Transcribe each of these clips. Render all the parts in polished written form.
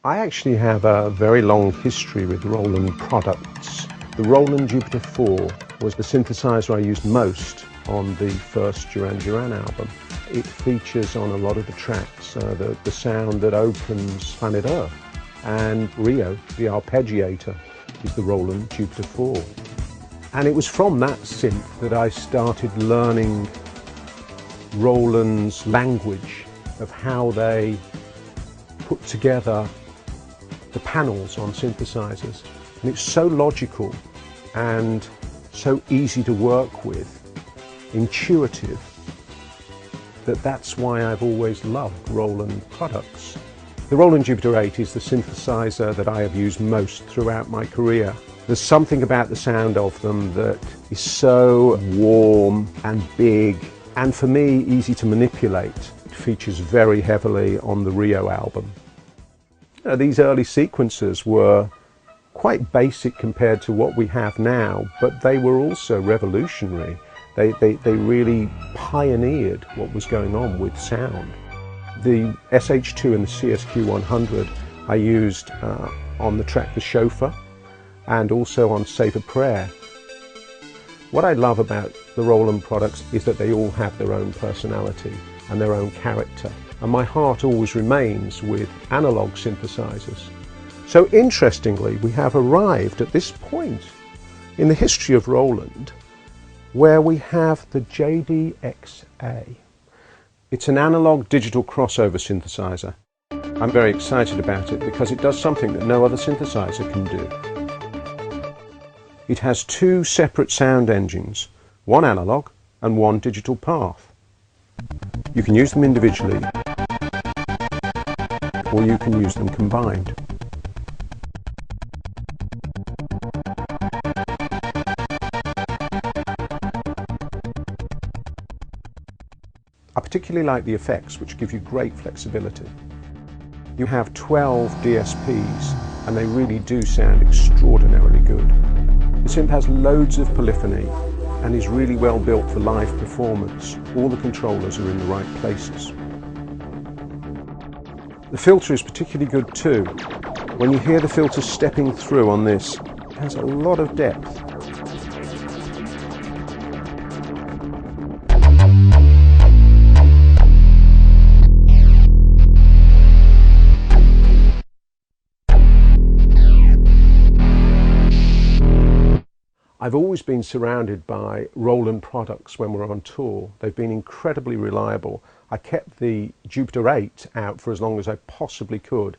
I actually have a very long history with Roland products. The Roland Jupiter 4 was the synthesizer I used most on the first Duran Duran album. It features on a lot of the tracks the sound that opens Planet Earth. And Rio, the arpeggiator, is the Roland Jupiter 4. And it was from that synth that I started learning Roland's language of how they put together the panels on synthesizers. And it's so logical and so easy to work with, intuitive, that's why I've always loved Roland products. The Roland Jupiter 8 is the synthesizer that I have used most throughout my career. There's something about the sound of them that is so warm and big, and for me, easy to manipulate. It features very heavily on the Rio album. These early sequencers were quite basic compared to what we have now, but they were also revolutionary. They really pioneered what was going on with sound. The SH2 and the CSQ100 I used on the track The Chauffeur and also on Save a Prayer. What I love about the Roland products is that they all have their own personality and their own character. And my heart always remains with analog synthesizers. So interestingly, we have arrived at this point in the history of Roland where we have the JDXA. It's an analog digital crossover synthesizer. I'm very excited about it because it does something that no other synthesizer can do. It has two separate sound engines, one analog and one digital path. You can use them individually, or you can use them combined. I particularly like the effects, which give you great flexibility. You have 12 DSPs and they really do sound extraordinarily good. The synth has loads of polyphony and is really well built for live performance. All the controllers are in the right places. The filter is particularly good too. When you hear the filter stepping through on this, it has a lot of depth. I've always been surrounded by Roland products when we're on tour. They've been incredibly reliable. I kept the Jupiter 8 out for as long as I possibly could,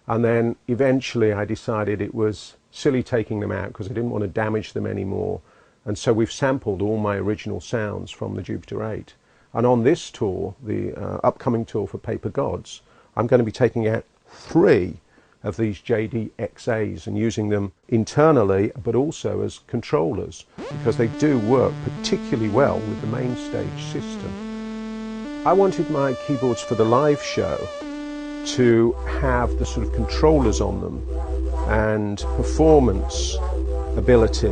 and then eventually I decided it was silly taking them out because I didn't want to damage them anymore, and so we've sampled all my original sounds from the Jupiter 8. And on this tour, the upcoming tour for Paper Gods, I'm going to be taking out 3 of these JDXAs and using them internally but also as controllers because they do work particularly well with the main stage system. I wanted my keyboards for the live show to have the sort of controllers on them and performance ability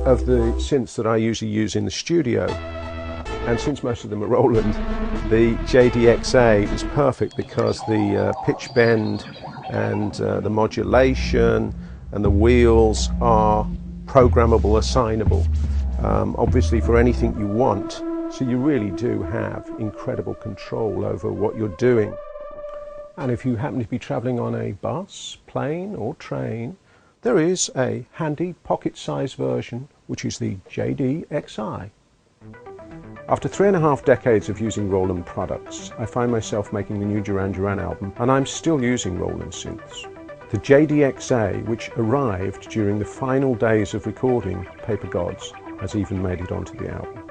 of the synths that I usually use in the studio. And since most of them are Roland, the JDXA is perfect because the pitch bend and the modulation and the wheels are programmable, assignable, obviously for anything you want. So you really do have incredible control over what you're doing. And if you happen to be traveling on a bus, plane or train, there is a handy pocket-sized version, which is the JDXI. After 3.5 decades of using Roland products, I find myself making the new Duran Duran album, and I'm still using Roland synths. The JDXA, which arrived during the final days of recording Paper Gods, has even made it onto the album.